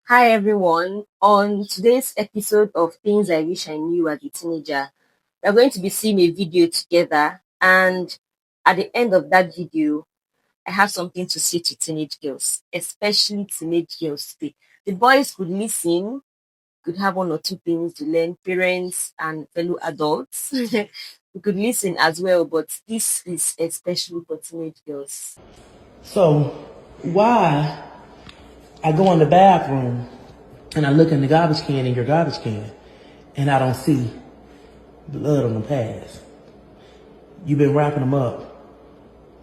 Hi everyone. On today's episode of Things I Wish I Knew as a Teenager, we're going to be seeing a video together, and at the end of that video, I have something to say to teenage girls, especially teenage girls today. The boys could listen, could have one or two things to learn, parents and fellow adults. We could listen as well, but this is especially for teenage girls. So why I go in the bathroom and I look in the garbage can in your garbage can and I don't see blood on the pads. You've been wrapping them up,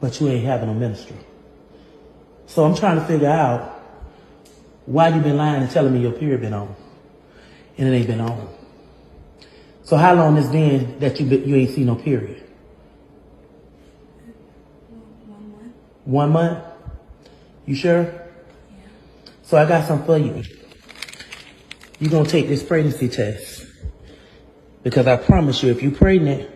but you ain't having a ministry. So I'm trying to figure out why you been lying and telling me your period been on and it ain't been on. So how long it's been that you ain't seen no period? 1 month. 1 month? You sure? Yeah. So I got something for you. You're gonna take this pregnancy test. Because I promise you, if you're pregnant,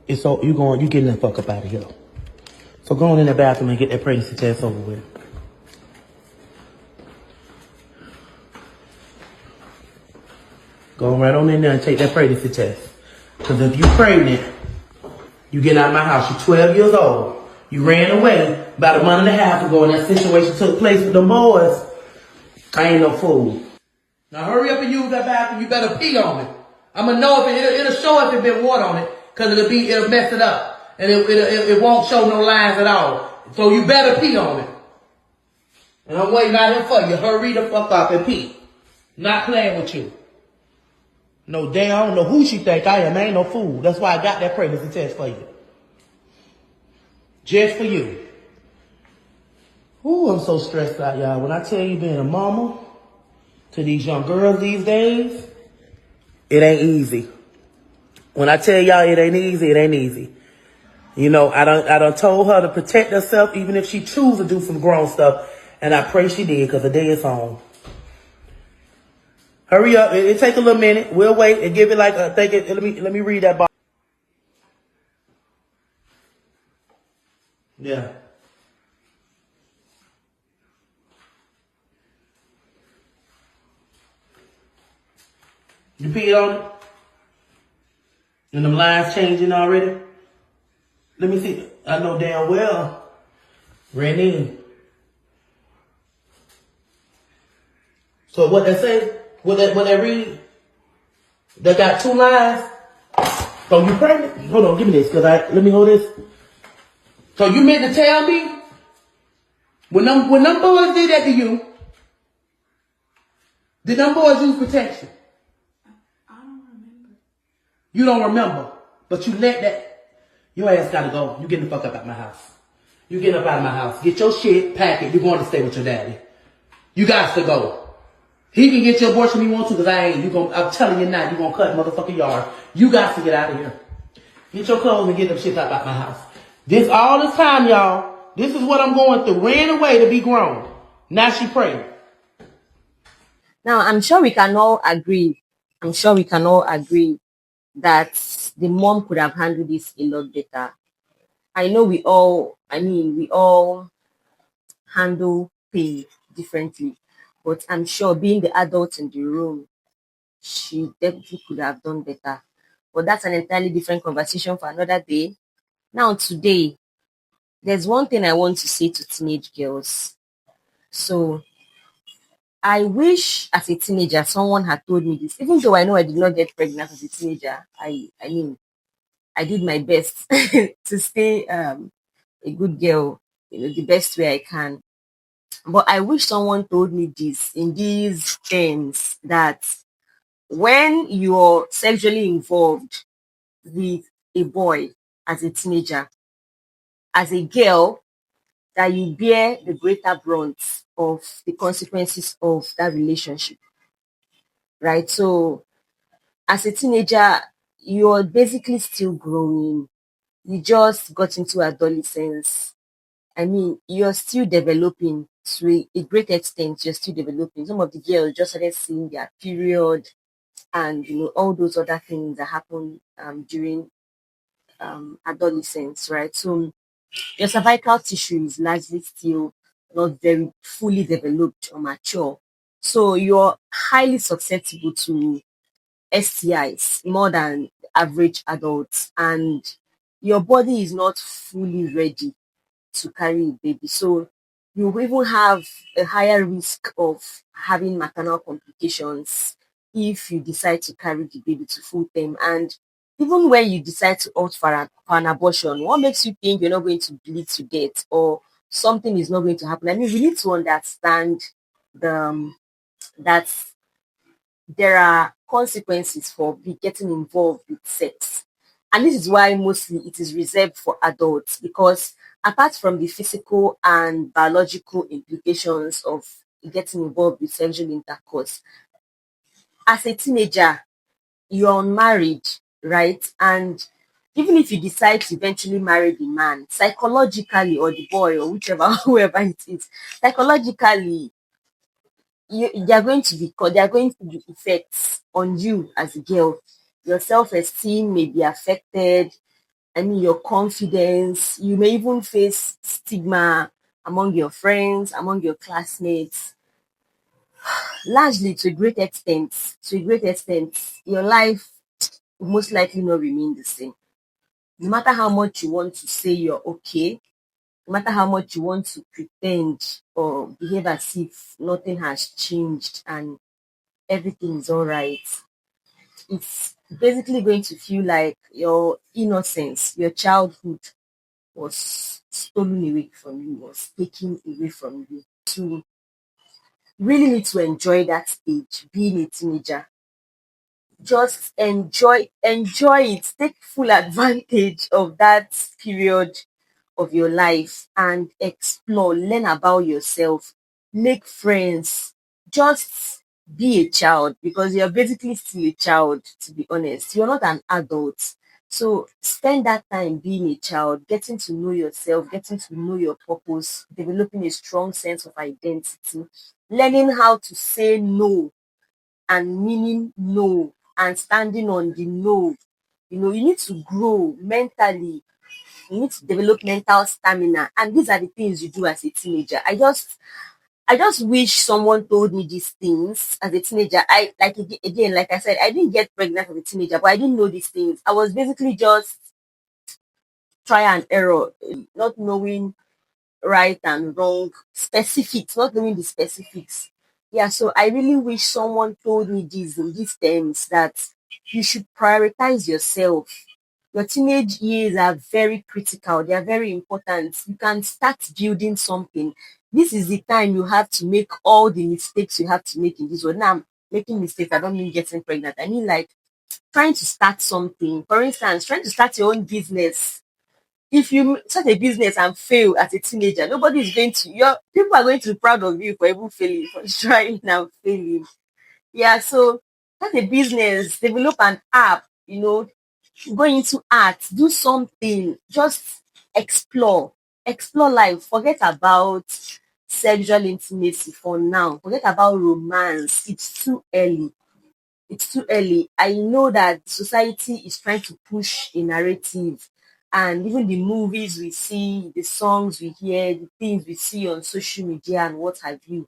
you getting the fuck up out of here. So go on in the bathroom and get that pregnancy test over with. Go right on in there and take that pregnancy test. Because if you're pregnant, you get out of my house. You're 12 years old. You ran away about a month and a half ago and that situation took place with the boys. I ain't no fool. Now hurry up and use that bathroom. You better pee on it. I'ma know if it'll show if it been water on it, cause it'll mess it up, and it won't show no lines at all. So you better pee on it. And I'm waiting out here for you. Hurry the fuck up and pee. Not playing with you. No damn, I don't know who she think I am. I ain't no fool. That's why I got that pregnancy test for you. Just for you. Ooh, I'm so stressed out, y'all. When I tell you being a mama to these young girls these days, it ain't easy. When I tell y'all it ain't easy, it ain't easy. You know, I done told her to protect herself even if she choose to do some grown stuff. And I pray she did because the day is on. Hurry up. It take a little minute. We'll wait and give it like let me read that box. Yeah. You peed on it? And them lines changing already? Let me see. I know damn well. Ran in. So what they say? What they read? They got 2 lines. So you pregnant? Hold on, give me this, let me hold this. So you meant to tell me when them boys did that to you, did them boys use protection? I don't remember. You don't remember, but you let that. Your ass gotta go. You getting the fuck up out my house. You getting up out of my house. Get your shit, pack it. You're going to stay with your daddy. You got to go. He can get your abortion if he wants to, because I ain't. I'm telling you now, you gonna cut motherfucking yard. You got to get out of here. Get your clothes and get them shit out my house. All this time, y'all, this is what I'm going through. Ran away to be grown. Now she pregnant. Now, I'm sure we can all agree that the mom could have handled this a lot better. I know we all handle pain differently, but I'm sure being the adult in the room, she definitely could have done better. But that's an entirely different conversation for another day. Now, today, there's one thing I want to say to teenage girls. So, I wish as a teenager someone had told me this, even though I know I did not get pregnant as a teenager. I did my best to stay a good girl, the best way I can. But I wish someone told me this in these terms, that when you're sexually involved with a boy as a teenager, as a girl, that you bear the greater brunt of the consequences of that relationship, right? So as a teenager, you're basically still growing. You just got into adolescence. You're still developing to a great extent. You're still developing. Some of the girls just started seeing their period, and all those other things that happen during adolescence, right? So your cervical tissue is largely still not very fully developed or mature. So you're highly susceptible to STIs more than average adults, and your body is not fully ready to carry a baby. So you even have a higher risk of having maternal complications if you decide to carry the baby to full term. And even when you decide to opt for an abortion, what makes you think you're not going to bleed to death or something is not going to happen? I mean, we need to understand the that there are consequences for getting involved with sex. And this is why mostly it is reserved for adults, because apart from the physical and biological implications of getting involved with sexual intercourse, as a teenager, you're unmarried, right? And even if you decide to eventually marry the man, psychologically, or the boy, or whichever, whoever it is, psychologically, they are going to be there are going to be effects on you as a girl. Your self-esteem may be affected. I mean, your confidence. You may even face stigma among your friends, among your classmates. Largely, to a great extent, your life will most likely not remain the same. No matter how much you want to say you're okay, no matter how much you want to pretend or behave as if nothing has changed and everything is all right, it's basically going to feel like your innocence, your childhood was stolen away from you, was taken away from you. To really need to enjoy that stage, being a teenager. Just enjoy it, take full advantage of that period of your life and explore, learn about yourself, make friends, just be a child, because you're basically still a child, to be honest. You're not an adult. So spend that time being a child, getting to know yourself, getting to know your purpose, developing a strong sense of identity, learning how to say no and meaning no and standing on the no. You know, you need to grow mentally, you need to develop mental stamina, and these are the things you do as a teenager. I just wish someone told me these things as a teenager. I like again, like I said, I didn't get pregnant as a teenager, but I didn't know these things. I was basically just try and error, not knowing right and wrong, specifics, not knowing the specifics. Yeah, so I really wish someone told me this in these terms, that you should prioritize yourself. Your teenage years are very critical, they are very important. You can start building something. This is the time you have to make all the mistakes you have to make in this world. Now, I'm making mistakes, I don't mean getting pregnant. I mean, like, trying to start something. For instance, trying to start your own business. If you start a business and fail as a teenager, nobody is going to, your people are going to be proud of you for even failing, for trying and failing. Yeah, so start a business, develop an app, go into art, do something, just explore, explore life. Forget about sexual intimacy for now. Forget about romance. It's too early. It's too early. I know that society is trying to push a narrative, and even the movies we see, the songs we hear, the things we see on social media and what have you.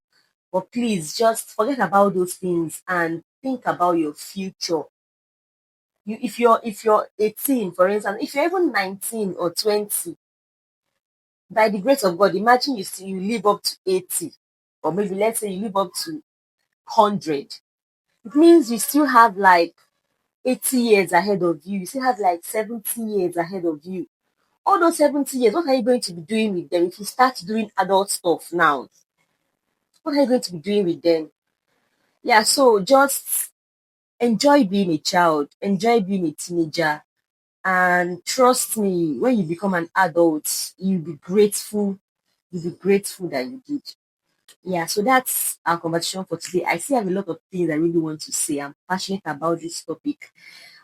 But please just forget about those things and think about your future. If you're 18, for instance, if you're even 19 or 20, by the grace of God, imagine you live up to 80, or maybe let's say you live up to 100. It means you still have like 80 years ahead of you. You still have like 70 years ahead of you. All those 70 years, what are you going to be doing with them if you start doing adult stuff now? What are you going to be doing with them? Yeah, so just enjoy being a child, enjoy being a teenager, and trust me, when you become an adult, you'll be grateful. You'll be grateful that you did. Yeah, so that's our conversation for today. I still have a lot of things I really want to say. I'm passionate about this topic,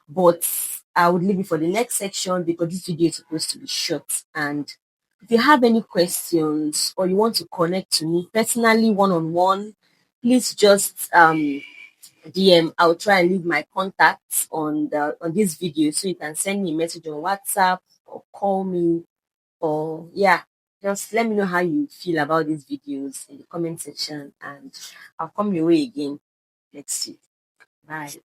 but I would leave it for the next section because this video is supposed to be short. And if you have any questions or you want to connect to me personally, one on one, please just DM. I'll try and leave my contacts on this video so you can send me a message on WhatsApp or call me, or yeah. Just let me know how you feel about these videos in the comment section, and I'll come your way again next week. Bye.